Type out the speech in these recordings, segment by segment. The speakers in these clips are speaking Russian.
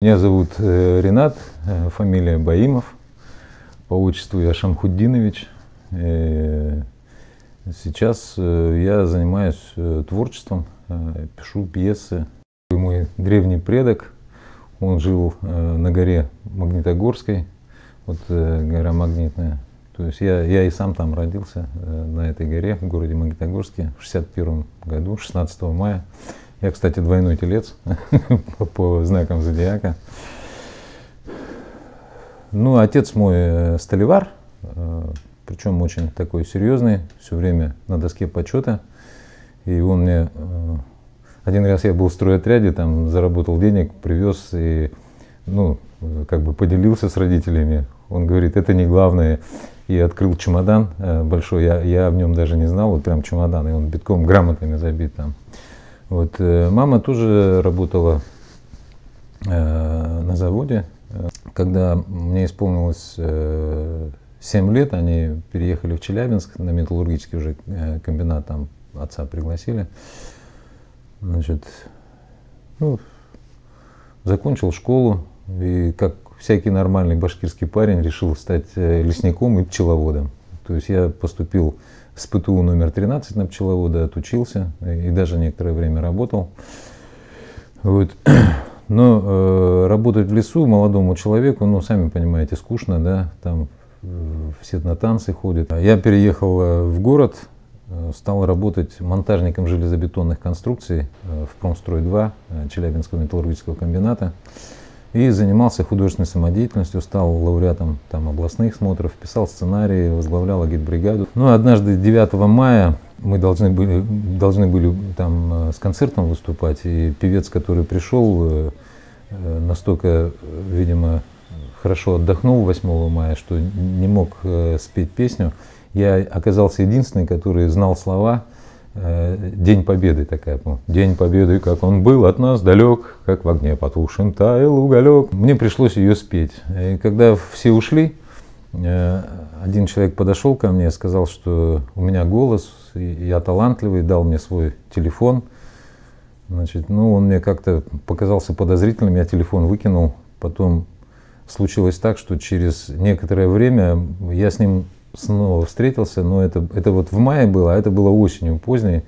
Меня зовут Ренат, фамилия Баимов, по отчеству я Шамхутдинович. Сейчас я занимаюсь творчеством, пишу пьесы. Мой древний предок, он жил на горе Магнитогорской, вот гора Магнитная. То есть я и сам там родился, на этой горе, в городе Магнитогорске, в 1961 году, 16 мая. Я, кстати, двойной телец по знакам зодиака. Ну, отец мой столевар, причем очень такой серьезный, все время на доске почета. И он мне... Один раз я был в стройотряде, там заработал денег, привез и, ну, как бы поделился с родителями. Он говорит, это не главное. И открыл чемодан большой, я в нем даже не знал, вот прям чемодан, и он битком грамотами забит там. Вот, мама тоже работала на заводе. Когда мне исполнилось 7 лет, они переехали в Челябинск, на металлургический уже комбинат, там отца пригласили. Значит, ну, закончил школу и, как всякий нормальный башкирский парень, решил стать лесником и пчеловодом. То есть я поступил с ПТУ номер 13 на пчеловода, отучился и даже некоторое время работал. Вот. Но работать в лесу молодому человеку, ну, сами понимаете, скучно, да, там все на танцы ходят. Я переехал в город, стал работать монтажником железобетонных конструкций в Промстрой-2 Челябинского металлургического комбината. И занимался художественной самодеятельностью, стал лауреатом там областных смотров, писал сценарии, возглавлял агитбригаду. Ну, однажды 9 мая мы должны были там с концертом выступать, и певец, который пришел, настолько, видимо, хорошо отдохнул 8 мая, что не мог спеть песню. Я оказался единственный, который знал слова. День Победы такая, День Победы, как он был от нас далек, как в огне потушен таял уголек. Мне пришлось ее спеть. И когда все ушли, один человек подошел ко мне и сказал, что у меня голос, я талантливый, дал мне свой телефон. Значит, ну, он мне как-то показался подозрительным, я телефон выкинул. Потом случилось так, что через некоторое время я с ним снова встретился, но это вот в мае было, а это было осенью поздней,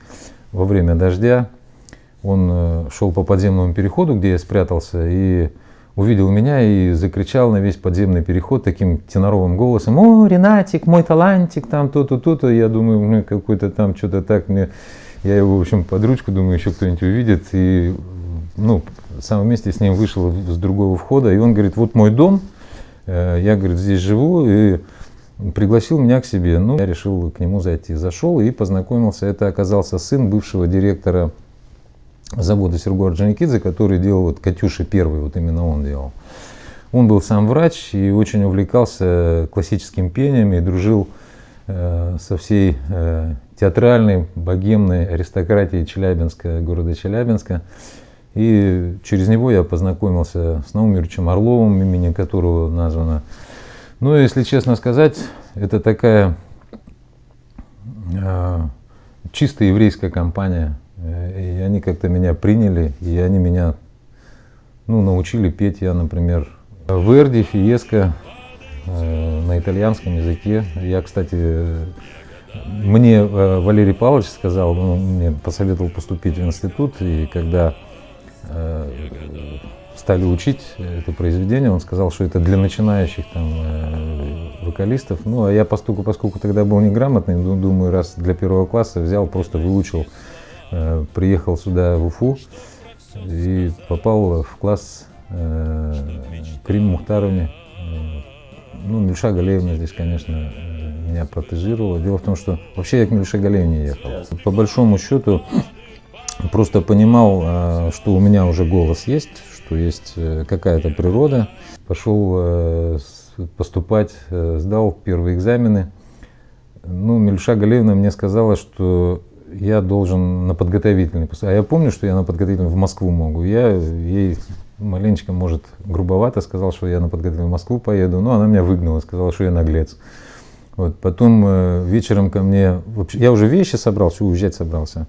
во время дождя. Он шел по подземному переходу, где я спрятался, и увидел меня и закричал на весь подземный переход таким теноровым голосом: «О, Ренатик, мой талантик, там то-то, то-то». Я думаю, ну, какой-то там что-то так мне... Я его, в общем, под ручку, думаю, еще кто-нибудь увидит. И, ну, сам вместе с ним вышел с другого входа, и он говорит: вот мой дом, я, говорит, здесь живу, и пригласил меня к себе. Ну, я решил к нему зайти. Зашел и познакомился. Это оказался сын бывшего директора завода Серго Орджоникидзе, который делал вот «Катюши» первый, вот именно он делал. Он был сам врач и очень увлекался классическим пением и дружил со всей театральной, богемной аристократией Челябинска, города Челябинска. И через него я познакомился с Наумом Юрьевичем Орловым, имени которого названо. Ну, если честно сказать, это такая чисто еврейская компания. И они как-то меня приняли, и они меня, ну, научили петь. Я, например, Верди, Фиеско на итальянском языке. Я, кстати, мне Валерий Павлович сказал, он мне посоветовал поступить в институт, и когда стали учить это произведение, он сказал, что это для начинающих там вокалистов. Ну, а я, поскольку тогда был неграмотный, думаю, раз для 1 класса взял, просто выучил, приехал сюда в Уфу и попал в класс к Римме Мухтаровне. Ну, Мильша Галеевна здесь, конечно, меня протежировала. Дело в том, что вообще я к Мильше Галеевне ехал. По большому счету, просто понимал, что у меня уже голос есть, что есть какая-то природа. Пошел поступать, сдал первые экзамены. Ну, Мильша Галеевна мне сказала, что я должен на подготовительный поступать. А я помню, что я на подготовительный в Москву могу. Я ей маленечко, может, грубовато сказал, что я на подготовительный в Москву поеду. Но она меня выгнала, сказала, что я наглец. Вот. Потом вечером ко мне... Я уже вещи собрал, все, уезжать собрался.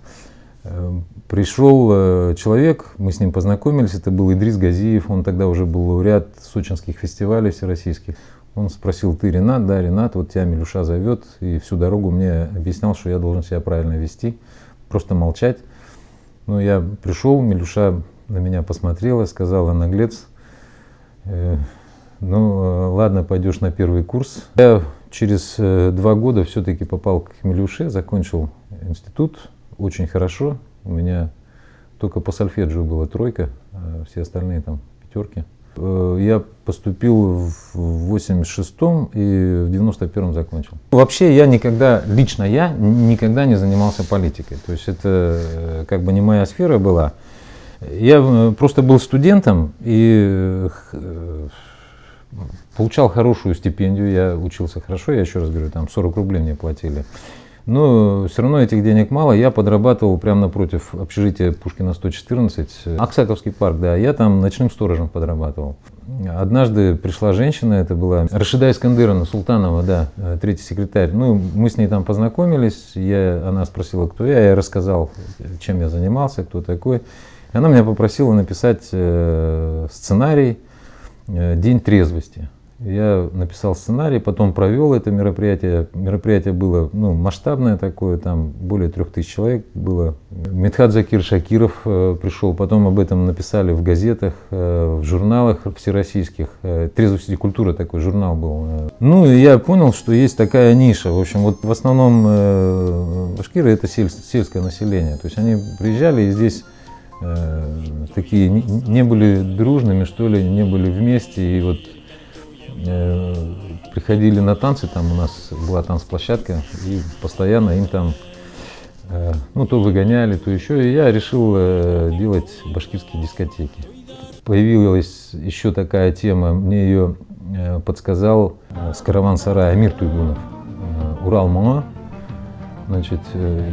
Пришел человек, мы с ним познакомились, это был Идрис Газиев, он тогда уже был лауреат сочинских фестивалей всероссийских. Он спросил: ты Ренат? Да, Ренат, вот тебя Милюша зовет, и всю дорогу мне объяснял, что я должен себя правильно вести, просто молчать. Ну, я пришел, Милюша на меня посмотрела, сказала: наглец, ну ладно, пойдешь на первый курс. Я через 2 года все-таки попал к Милюше, закончил институт, очень хорошо. У меня только по сольфеджио была 3, а все остальные там 5. Я поступил в 86-м и в 91-м закончил. Вообще лично я никогда не занимался политикой. То есть это как бы не моя сфера была. Я просто был студентом и получал хорошую стипендию, я учился хорошо, я еще раз говорю, там 40 рублей мне платили. Но все равно этих денег мало, я подрабатывал прямо напротив общежития Пушкина 114, Аксаковский парк, да, я там ночным сторожем подрабатывал. Однажды пришла женщина, это была Рашида Искандеровна Султанова, да, 3-й секретарь. Ну, мы с ней там познакомились, она спросила, кто я рассказал, чем я занимался, кто такой. И она меня попросила написать сценарий «День трезвости». Я написал сценарий, потом провел это мероприятие. Мероприятие было масштабное такое, там более 3000 человек было. Медхат Закир Шакиров пришел, потом об этом написали в газетах, в журналах всероссийских. «Трезвость и культура» такой журнал был. Ну и я понял, что есть такая ниша. В общем, вот в основном башкиры — это сельское население. То есть они приезжали и здесь такие не были дружными, что ли, не были вместе. И вот приходили на танцы, там у нас была танцплощадка, и постоянно им там то выгоняли, то еще. И я решил делать башкирские дискотеки. Появилась еще такая тема, мне ее подсказал с караван-сарая Амир Туйгунов, Урал-Моно. Значит,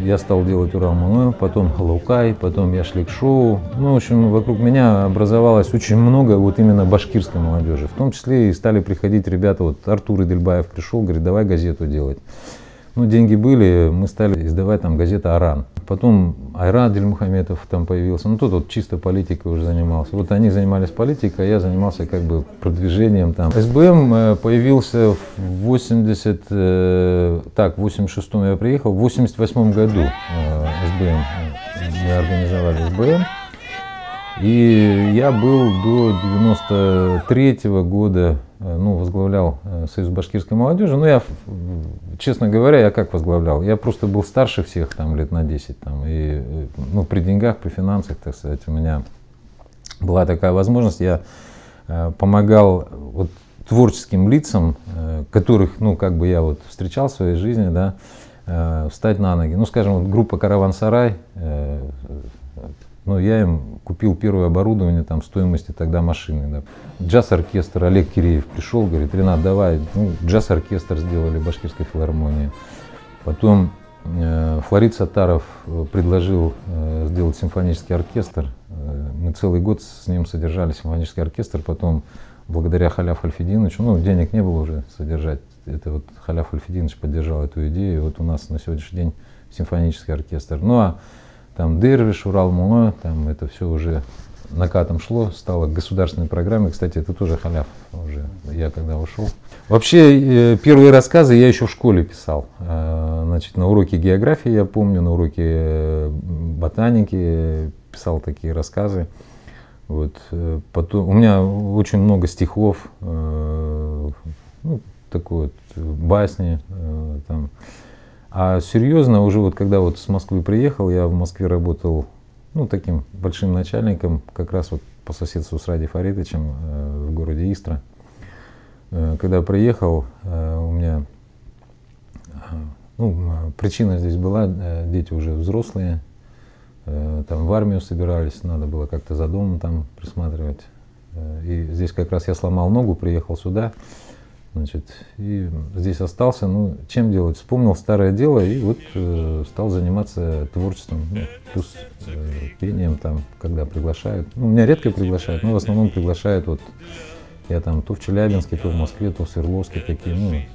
я стал делать Урал-Моно, потом Халаукай, потом Яшлик-шоу. Ну, в общем, вокруг меня образовалось очень много вот именно башкирской молодежи. В том числе и стали приходить ребята, вот Артур Идельбаев пришел, говорит: давай газету делать. Ну, деньги были, мы стали издавать там газету «Аран». Потом Айрат Дильмухаметов там появился, тот вот чисто политикой уже занимался. Вот они занимались политикой, а я занимался как бы продвижением там. СБМ появился в 86-м я приехал, в 88-м году СБМ, мы организовали СБМ. И я был до 93-го года, возглавлял Союз башкирской молодежи. Но я, честно говоря, я как возглавлял? Я просто был старше всех там лет на 10. Там, и при деньгах, при финансах, так сказать, у меня была такая возможность. Я помогал вот творческим лицам, которых, я вот встречал в своей жизни, да, встать на ноги. Скажем, вот группа «Караван-сарай», я им купил первое оборудование, там, стоимости тогда машины. Да. Джаз-оркестр Олег Киреев пришел, говорит: Ренат, давай. Джаз-оркестр сделали в башкирской филармонии. Потом Флорид Саттаров предложил сделать симфонический оркестр. Мы целый год с ним содержали симфонический оркестр. Потом, благодаря Халяф Альфединовичу, денег не было уже содержать. Это вот Халяф Альфединович поддержал эту идею. Вот у нас на сегодняшний день симфонический оркестр. Там Дервиш, Урал-Моно, там это все уже накатом шло, стало государственной программой. Кстати, это тоже Халяф уже, я когда ушел. Вообще, первые рассказы я еще в школе писал. Значит, на уроке географии, я помню, на уроке ботаники писал такие рассказы. Вот. Потом, у меня очень много стихов, такой вот басни там. А серьезно, уже вот когда вот с Москвы приехал, я в Москве работал, таким большим начальником, как раз вот по соседству с Ради Фаридовичем в городе Истра. Когда приехал, у меня, причина здесь была, дети уже взрослые, там в армию собирались, надо было как-то за домом там присматривать. И здесь как раз я сломал ногу, приехал сюда. Значит, и здесь остался, чем делать? Вспомнил старое дело и вот стал заниматься творчеством, плюс пением там, когда приглашают. Меня редко приглашают, но в основном приглашают, вот я там то в Челябинске, то в Москве, то в Свердловске, такие,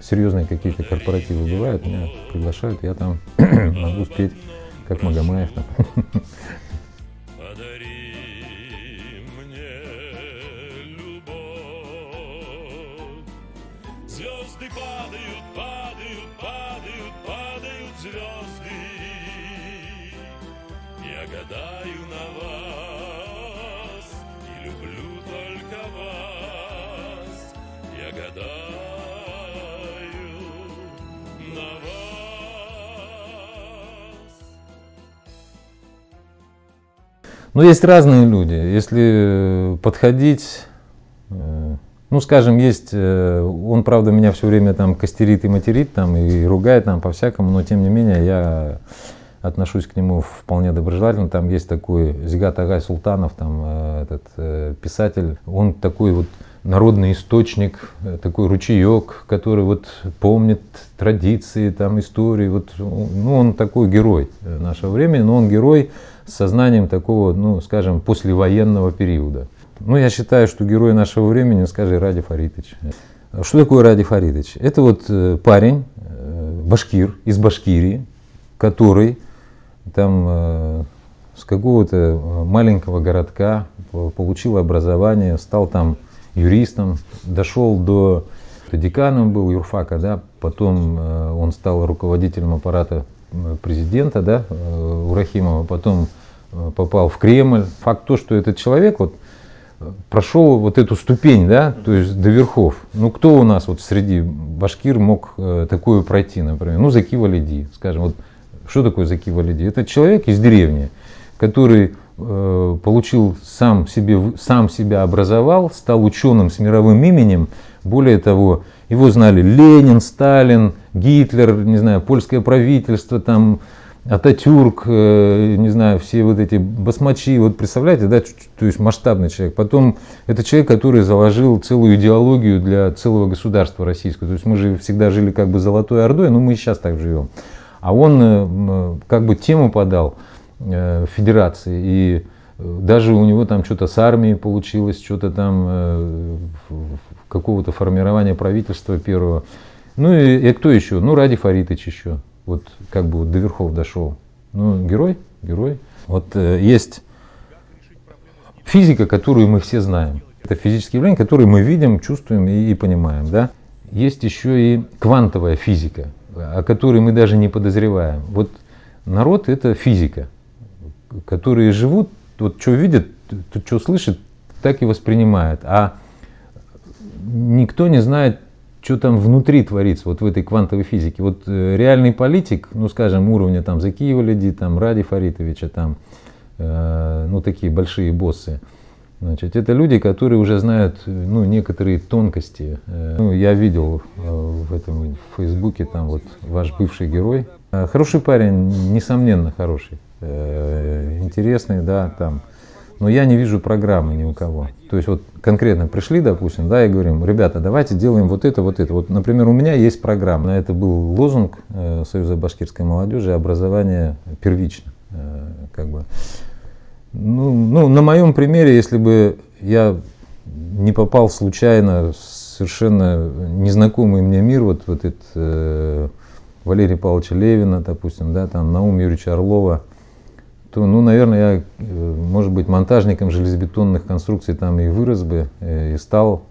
серьезные какие-то корпоративы бывают, меня приглашают, я там могу спеть как Магомаев там. Звезды падают, падают, падают, падают звезды. Я гадаю на вас и люблю только вас. Я гадаю на вас. Но есть разные люди. Если подходить, ну, скажем, есть, он, правда, меня все время там костерит и материт, там, и ругает там по-всякому, но тем не менее я отношусь к нему вполне доброжелательно. Там есть такой Зигат Агай Султанов, там, этот писатель, он такой вот народный источник, такой ручеек, который вот помнит традиции, там, истории, вот, ну, он такой герой нашего времени, но он герой с сознанием такого, ну, скажем, послевоенного периода. Ну, я считаю, что герой нашего времени, скажи, Ради Фаритович. Что такое Ради Фаритович? Это вот парень, башкир из Башкирии, который там с какого-то маленького городка получил образование, стал там юристом, дошел до деканом был юрфака, да, потом он стал руководителем аппарата президента, да, у Рахимова, потом попал в Кремль. Факт то, что этот человек вот прошел вот эту ступень, да, то есть до верхов. Ну, кто у нас вот среди башкир мог такое пройти, например? Ну, Заки Валиди, скажем, вот что такое Заки Валиди? Это человек из деревни, который получил сам себя образовал, стал ученым с мировым именем. Более того, его знали Ленин, Сталин, Гитлер, не знаю, польское правительство, там, Ататюрк, не знаю, все вот эти басмачи, вот представляете, да, то есть масштабный человек. Потом это человек, который заложил целую идеологию для целого государства российского. То есть мы же всегда жили как бы золотой ордой, но мы и сейчас так живем. А он как бы тему подал федерации, и даже у него там что-то с армией получилось, что-то там какого-то формирования правительства первого. Ну и кто еще? Ну, Ради Фаритович еще. Вот как бы вот до верхов дошел. Ну, герой. Вот есть физика, которую мы все знаем. Это физические явления, которые мы видим, чувствуем и понимаем. Да? Есть еще и квантовая физика, о которой мы даже не подозреваем. Вот народ — это физика, которые живут, вот что видят, что слышат, так и воспринимают. А никто не знает, что там внутри творится, вот в этой квантовой физике. Вот реальный политик, ну, скажем, уровня там Заки Валиди, там Ради Фаритовича, там, ну, такие большие боссы. Значит, это люди, которые уже знают, ну, некоторые тонкости. Ну, я видел в этом в Фейсбуке, там вот ваш бывший герой. Хороший парень, несомненно хороший, интересный, да, там. Но я не вижу программы ни у кого. То есть вот конкретно пришли, допустим, да, и говорим: ребята, давайте делаем вот это, вот это. Вот, например, у меня есть программа. Это был лозунг Союза башкирской молодежи: образование первично. Как бы. Ну, на моем примере, если бы я не попал случайно в совершенно незнакомый мне мир, вот этот Валерия Павловича Левина, допустим, да, там Наума Юрьевича Орлова, то, ну, наверное, я, может быть, монтажником железобетонных конструкций там и вырос бы, и стал,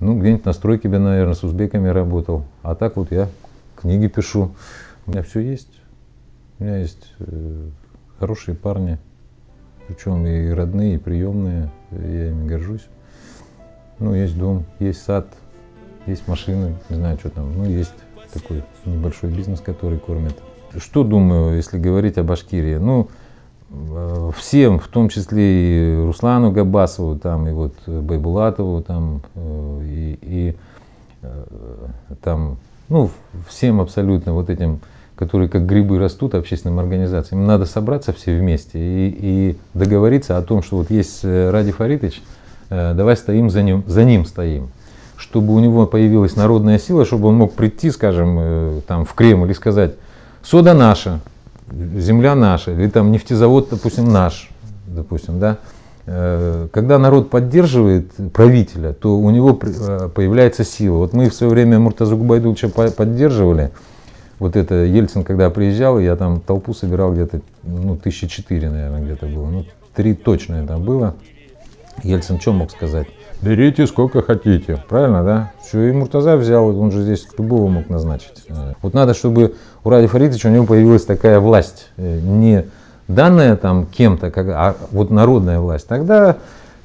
ну, где-нибудь на стройке бы, наверное, с узбеками работал. А так вот я книги пишу. У меня все есть. У меня есть хорошие парни, причем и родные, и приемные, я ими горжусь. Ну, есть дом, есть сад, есть машины, не знаю, что там. Ну, есть такой небольшой бизнес, который кормит. Что думаю, если говорить о Башкирии? Ну, всем, в том числе и Руслану Габасову, там, и вот Байбулатову, там, там, ну, всем абсолютно вот этим, которые как грибы растут, общественным организациям, им надо собраться все вместе и договориться о том, что вот есть Ради Фаритович, давай стоим за ним стоим. Чтобы у него появилась народная сила, чтобы он мог прийти, скажем, там, в Кремль и сказать: сода наша, земля наша, или там нефтезавод, допустим, наш, допустим, да. Когда народ поддерживает правителя, то у него появляется сила. Вот мы в свое время Муртазу Губайдуловича поддерживали, Вот это Ельцин, когда приезжал, я там толпу собирал где-то, 1004, наверное, где-то было. 3 точно это было. Ельцин что мог сказать? Берите сколько хотите, правильно, да? Все, и Муртаза взял, он же здесь любого мог назначить. Вот надо, чтобы у Ради Фаритовича у него появилась такая власть, не данная там кем-то, а вот народная власть. Тогда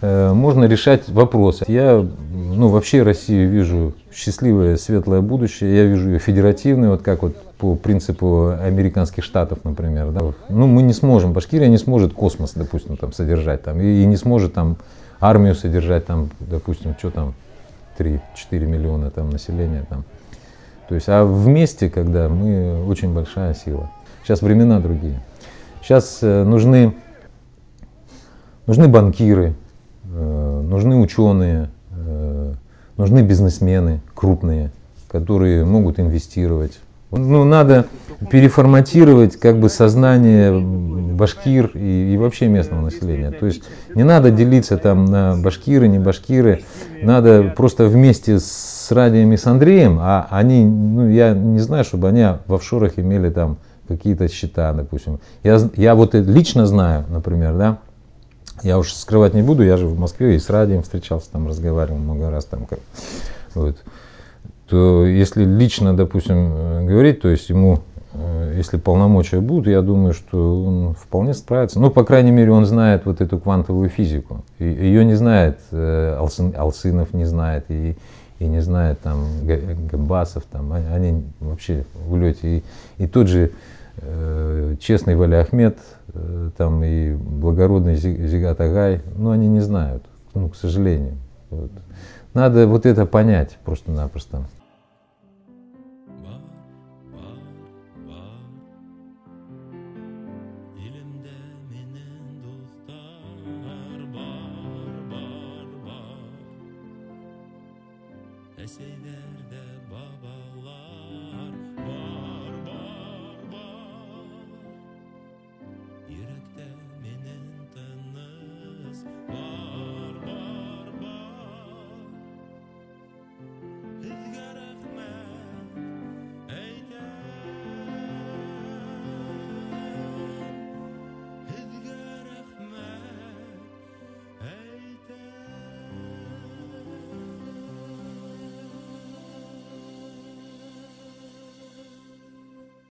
можно решать вопросы. Я вообще Россию вижу счастливое, светлое будущее. Я вижу ее федеративной, вот как вот по принципу американских штатов, например. Да? Мы не сможем, Башкирия не сможет космос, допустим, там, содержать, там, и не сможет там армию содержать, там, допустим, что там, 3-4 миллиона там, населения. Там. То есть, а вместе, когда мы очень большая сила. Сейчас времена другие. Сейчас нужны банкиры, нужны ученые, нужны бизнесмены крупные, которые могут инвестировать. Надо переформатировать как бы сознание башкир и вообще местного населения. То есть не надо делиться там на башкиры, не башкиры. Надо просто вместе с Радием и с Андреем, а они, я не знаю, чтобы они в офшорах имели там какие-то счета, допустим. Я вот лично знаю, например, да, я уж скрывать не буду, я же в Москве и с Радием встречался, там разговаривал много раз. Там, вот. То если лично, допустим, говорить, то есть ему, если полномочия будут, я думаю, что он вполне справится. По крайней мере, он знает вот эту квантовую физику. Ее не знает Алсынов, не знает, и не знает там Габбасов, там, они вообще в улете. И тот же честный Вали Ахмед, там, и благородный Зигат Агай, они не знают, к сожалению. Вот. Надо вот это понять просто-напросто. Eseylerde baba